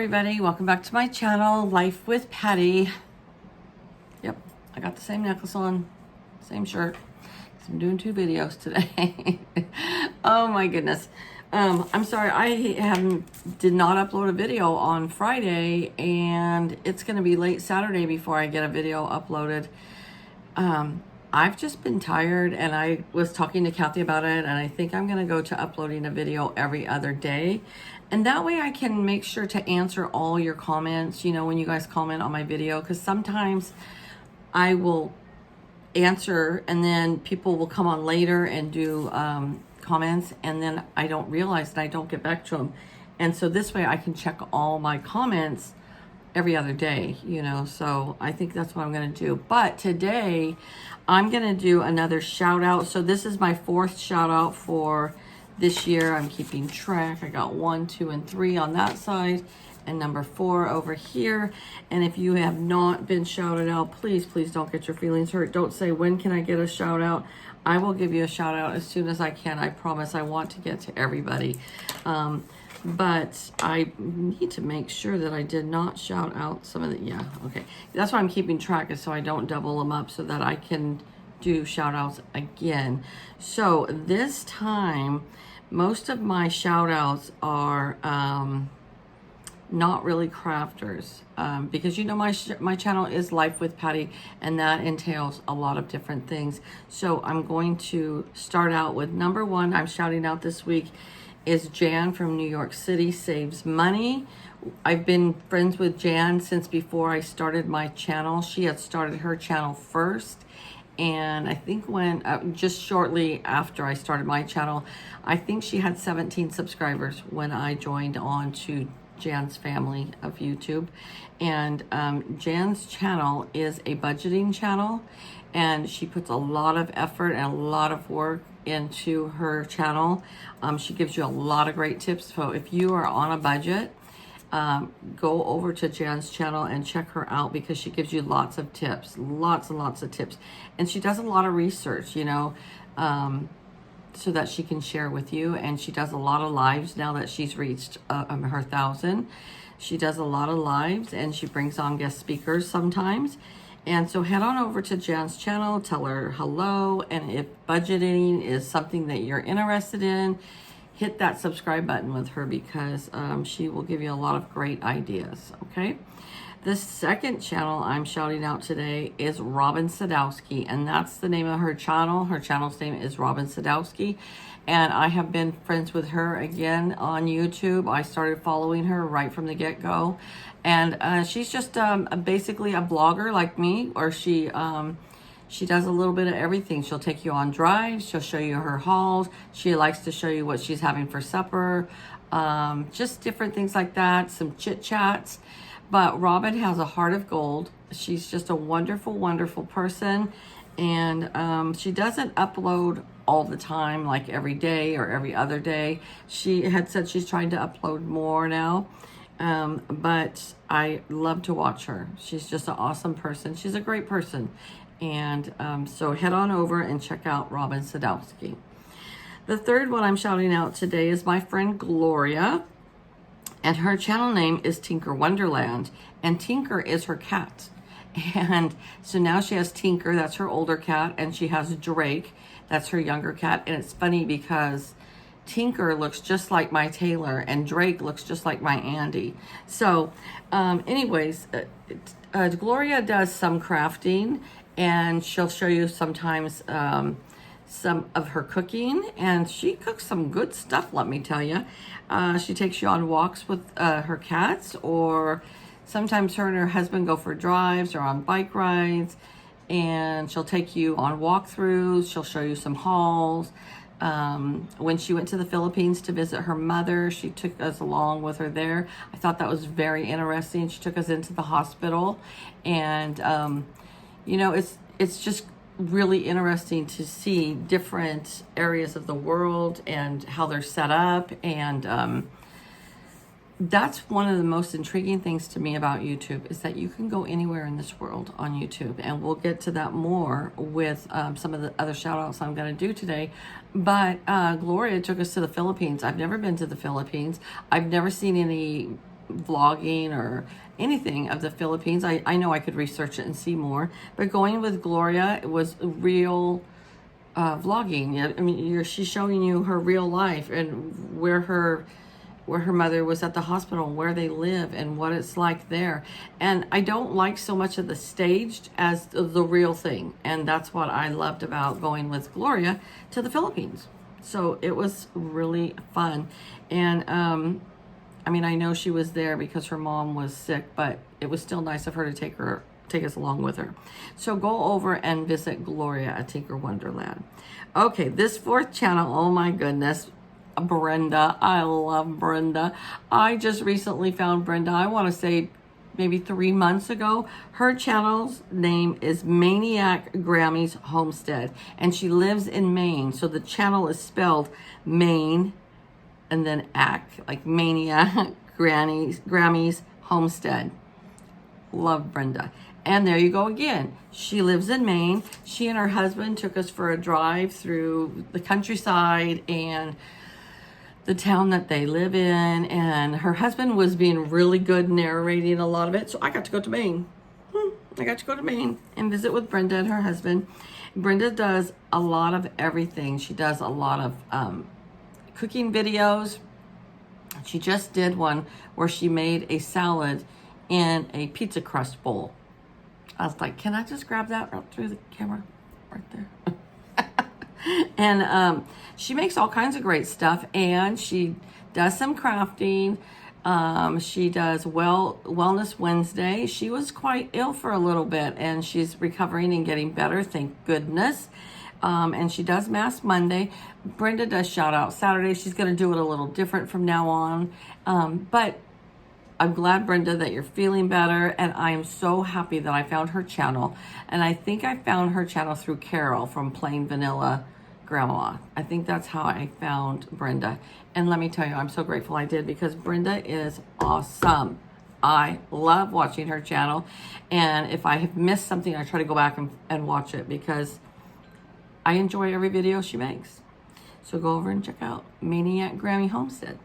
everybody, welcome back to my channel, Life with Patty. Yep, I got the same necklace on, same shirt. I'm doing 2 videos today. Oh my goodness. I'm sorry, I did not upload a video on Friday, and it's going to be late Saturday before I get a video uploaded. I've just been tired, and I was talking to Kathy about it, and I think I'm going to go to uploading a video every other day. And that way I can make sure to answer all your comments, you know, when you guys comment on my video, because sometimes I will answer and then people will come on later and do comments, and then I don't realize that I don't get back to them. And so this way I can check all my comments every other day, you know, so I think that's what I'm going to do. But today I'm going to do another shout out. So this is my 4th shout out for this year. I'm keeping track. I got 1, 2, and 3 on that side, and number 4 over here. And if you have not been shouted out, please don't get your feelings hurt. Don't say, when can I get a shout out? I will give you a shout out as soon as I can. I promise. I want to get to everybody. But I need to make sure that I did not shout out some of the, yeah, okay. That's why I'm keeping track, is so I don't double them up, so that I can do shout outs again. So this time, most of my shout outs are not really crafters, because you know my channel is Life with Patty, and that entails a lot of different things. So I'm going to start out with number 1. I'm shouting out this week is Jan from New York City, Saves Money. I've been friends with Jan since before I started my channel. She had started her channel first, and I think when just shortly after I started my channel, I think she had 17 subscribers when I joined on to Jan's family of YouTube. And Jan's channel is a budgeting channel, and she puts a lot of effort and a lot of work into her channel. She gives you a lot of great tips. So if you are on a budget, go over to Jan's channel and check her out, because she gives you lots of tips, lots and lots of tips. And she does a lot of research, you know, so that she can share with you. And she does a lot of lives now that she's reached her 1,000. She does a lot of lives, and she brings on guest speakers sometimes. And so head on over to Jan's channel, tell her hello, and if budgeting is something that you're interested in, hit that subscribe button with her, because she will give you a lot of great ideas, okay? The second channel I'm shouting out today is Robin Sadowsky, and that's the name of her channel. Her channel's name is Robin Sadowsky, and I have been friends with her again on YouTube. I started following her right from the get-go, and she's just basically a blogger like me, or she does a little bit of everything. She'll take you on drives. She'll show you her hauls. She likes to show you what she's having for supper. Just different things like that. Some chit chats. But Robin has a heart of gold. She's just a wonderful, wonderful person. And she doesn't upload all the time, like every day or every other day. She had said she's trying to upload more now. But I love to watch her. She's just an awesome person. She's a great person. And so head on over and check out Robin Sadowsky. The third one I'm shouting out today is my friend Gloria, and her channel name is Tinker Wonderland, and Tinker is her cat. And so now she has Tinker, that's her older cat, and she has Drake, that's her younger cat. And it's funny because Tinker looks just like my Taylor, and Drake looks just like my Andy. So anyways, Gloria does some crafting, and she'll show you sometimes some of her cooking, and she cooks some good stuff, let me tell you. She takes you on walks with her cats, or sometimes her and her husband go for drives or on bike rides, and she'll take you on walkthroughs. She'll show you some hauls. When she went to the Philippines to visit her mother, she took us along with her there. I thought that was very interesting. She took us into the hospital, and you know, it's just really interesting to see different areas of the world and how they're set up. And that's one of the most intriguing things to me about YouTube, is that you can go anywhere in this world on YouTube. And we'll get to that more with some of the other shout outs I'm going to do today. But Gloria took us to the Philippines. I've never been to the Philippines. I've never seen any vlogging or anything of the Philippines. I know I could research it and see more, but going with Gloria, it was real vlogging. I mean, she's showing you her real life and where her mother was at the hospital, where they live, and what it's like there. And I don't like so much of the staged as the real thing. And that's what I loved about going with Gloria to the Philippines. So it was really fun. And I mean, I know she was there because her mom was sick, but it was still nice of her to take us along with her. So go over and visit Gloria at Tinker Wonderland. Okay, this fourth channel, oh my goodness, Brenda. I love Brenda. I just recently found Brenda, I want to say maybe 3 months ago. Her channel's name is Manieake Grammies Homestead, and she lives in Maine. So the channel is spelled Maine and then act, like Manieake Grammies Homestead. Love Brenda. And there you go again. She lives in Maine. She and her husband took us for a drive through the countryside and the town that they live in. And her husband was being really good narrating a lot of it. So I got to go to Maine. I got to go to Maine and visit with Brenda and her husband. Brenda does a lot of everything. She does a lot of cooking videos. She just did one where she made a salad in a pizza crust bowl. I was like, can I just grab that right through the camera right there? And she makes all kinds of great stuff, and she does some crafting. She does Wellness Wednesday. She was quite ill for a little bit, and she's recovering and getting better, thank goodness. And she does Mass Monday. Brenda does Shout Out Saturday. She's going to do it a little different from now on. But I'm glad, Brenda, that you're feeling better, and I am so happy that I found her channel. And I think I found her channel through Carol from Plain Vanilla Grandma. I think that's how I found Brenda. And let me tell you, I'm so grateful I did, because Brenda is awesome. I love watching her channel. And if I have missed something, I try to go back and watch it, because I enjoy every video she makes. So go over and check out Manieake Grammy Homestead.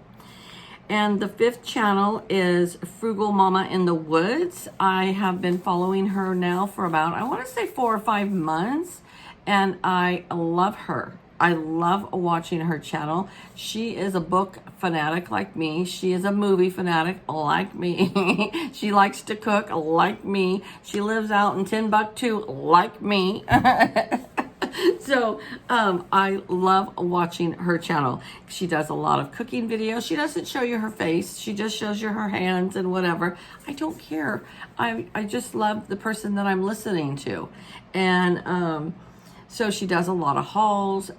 And the fifth channel is Frugal Mama in the Woods. I have been following her now for about, I want to say 4 or 5 months. And I love her. I love watching her channel. She is a book fanatic like me. She is a movie fanatic like me. She likes to cook like me. She lives out in Timbuktu like me. So I love watching her channel. She does a lot of cooking videos. She doesn't show you her face. She just shows you her hands and whatever. I don't care. I just love the person that I'm listening to. And so she does a lot of hauls.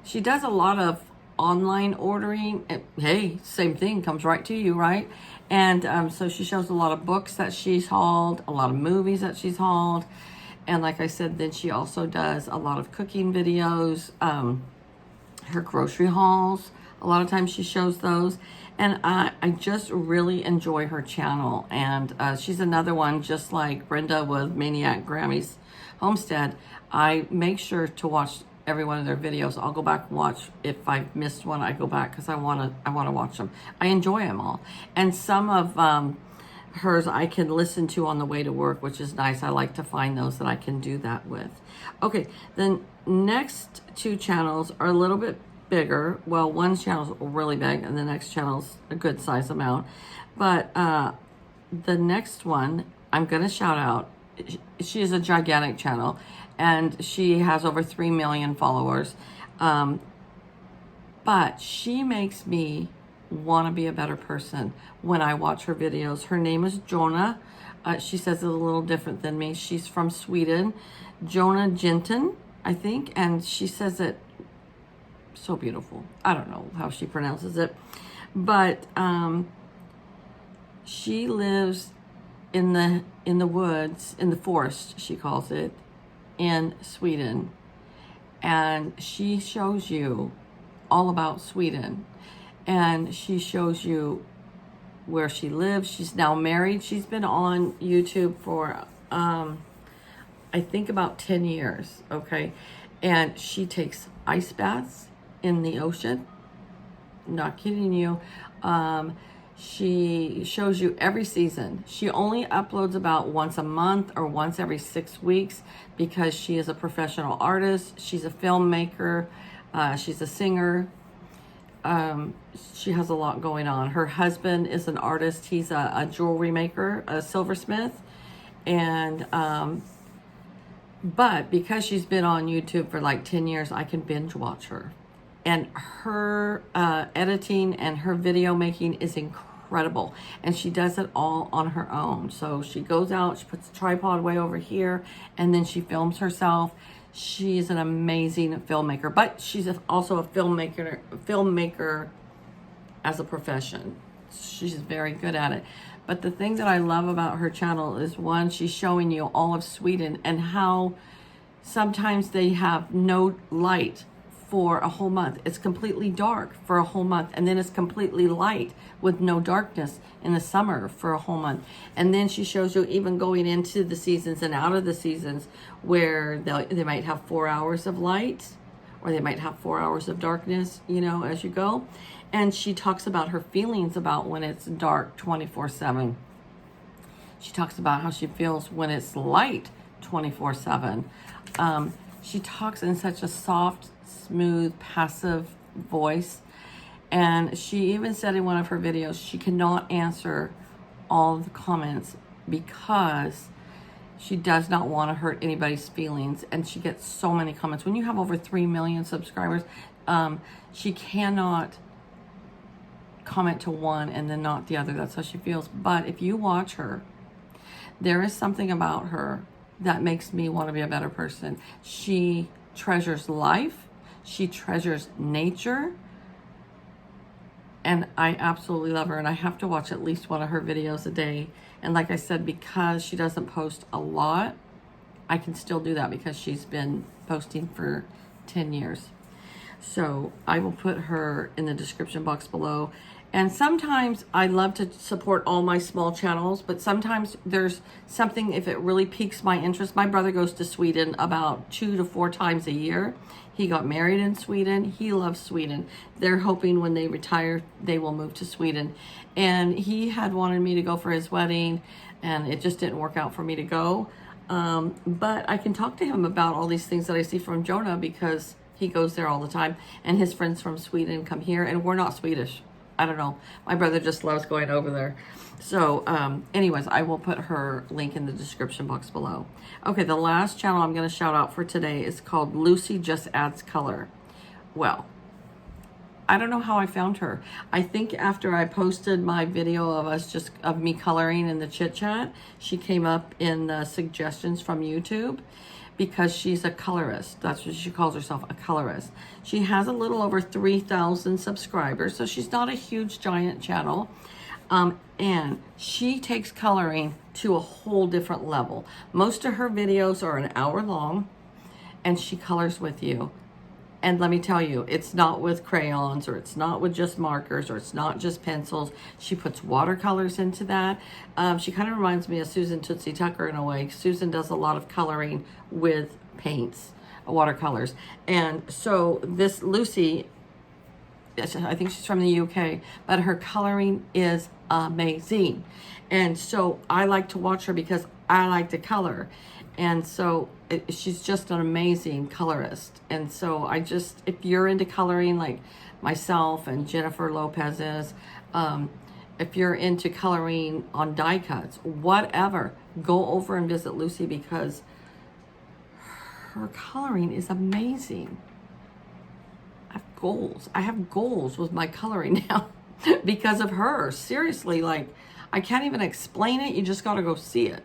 She does a lot of online ordering. Hey, same thing, comes right to you, right? And so she shows a lot of books that she's hauled, a lot of movies that she's hauled. And like I said, then she also does a lot of cooking videos, her grocery hauls. A lot of times she shows those. And I just really enjoy her channel. And she's another one, just like Brenda with Manieake Grammies Homestead. I make sure to watch every one of their videos. I'll go back and watch. If I missed one, I go back because I want to watch them. I enjoy them all. And some of hers I can listen to on the way to work, which is nice. I like to find those that I can do that with. Okay, the next 2 channels are a little bit bigger. Well, one channel's really big and the next channel's a good size amount. But the next one I'm going to shout out. She is a gigantic channel, and she has over 3 million followers. But she makes me want to be a better person when I watch her videos. Her name is Jonna. She says it a little different than me. She's from Sweden. Jonna Jinton, I think. And she says it so beautiful. I don't know how she pronounces it. But she lives in the woods, in the forest, she calls it, in Sweden. And she shows you all about Sweden. And she shows you where she lives. She's now married. She's been on YouTube for, I think about 10 years, okay? And she takes ice baths in the ocean. Not kidding you. She shows you every season. She only uploads about once a month or once every 6 weeks because she is a professional artist. She's a filmmaker. She's a singer. She has a lot going on. Her husband is an artist. He's a jewelry maker, a silversmith. And, but because she's been on YouTube for like 10 years, I can binge watch her. And her editing and her video making is incredible. And she does it all on her own. So she goes out, she puts the tripod way over here, and then she films herself. She's an amazing filmmaker, but she's also a filmmaker as a profession. She's very good at it. But the thing that I love about her channel is, one, she's showing you all of Sweden and how sometimes they have no light for a whole month. It's completely dark for a whole month, and then it's completely light with no darkness in the summer for a whole month. And then she shows you even going into the seasons and out of the seasons where they might have 4 hours of light, or they might have 4 hours of darkness, you know, as you go. And she talks about her feelings about when it's dark 24/7. She talks about how she feels when it's light 24/7. She talks in such a soft, smooth, passive voice. And she even said in one of her videos, she cannot answer all the comments because she does not want to hurt anybody's feelings. And she gets so many comments. When you have over 3 million subscribers, she cannot comment to one and then not the other. That's how she feels. But if you watch her, there is something about her that makes me want to be a better person. She treasures life. She treasures nature. And I absolutely love her. And I have to watch at least one of her videos a day. And like I said, because she doesn't post a lot, I can still do that because she's been posting for 10 years. So I will put her in the description box below. And sometimes I love to support all my small channels, but sometimes there's something, if it really piques my interest. My brother goes to Sweden about 2 to 4 times a year. He got married in Sweden. He loves Sweden. They're hoping when they retire, they will move to Sweden. And he had wanted me to go for his wedding, and it just didn't work out for me to go. But I can talk to him about all these things that I see from Jonna because he goes there all the time. And his friends from Sweden come here, and we're not Swedish. I don't know. My brother just loves going over there. So anyways, I will put her link in the description box below. Okay, the last channel I'm going to shout out for today is called Lucy Just Adds Color. Well, I don't know how I found her. I think after I posted my video of me coloring in the chit chat, she came up in the suggestions from YouTube, because she's a colorist. That's what she calls herself, a colorist. She has a little over 3,000 subscribers, so she's not a huge giant channel. And she takes coloring to a whole different level. Most of her videos are an hour long, and she colors with you. And let me tell you, it's not with crayons, or it's not with just markers, or it's not just pencils. She puts watercolors into that. She kind of reminds me of Susan Tootsie Tucker in a way. Susan does a lot of coloring with paints, watercolors. And so this Lucy, I think she's from the UK, but her coloring is amazing. And so I like to watch her because I like to color. And so she's just an amazing colorist. And so if you're into coloring like myself and Jennifer Lopez is, if you're into coloring on die cuts, whatever, go over and visit Lucy because her coloring is amazing. I have goals with my coloring now because of her. Seriously, like, I can't even explain it. You just got to go see it.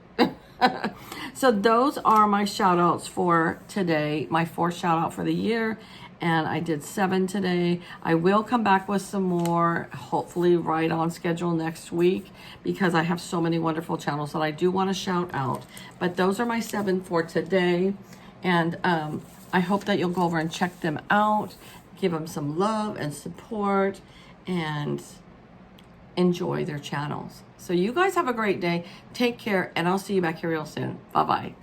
So those are my shout outs for today, my 4th shout out for the year, and I did 7 today. I will come back with some more, hopefully right on schedule next week, because I have so many wonderful channels that I do want to shout out. But those are my 7 for today, and I hope that you'll go over and check them out, give them some love and support, and enjoy their channels. So you guys have a great day. Take care, and I'll see you back here real soon. Bye-bye.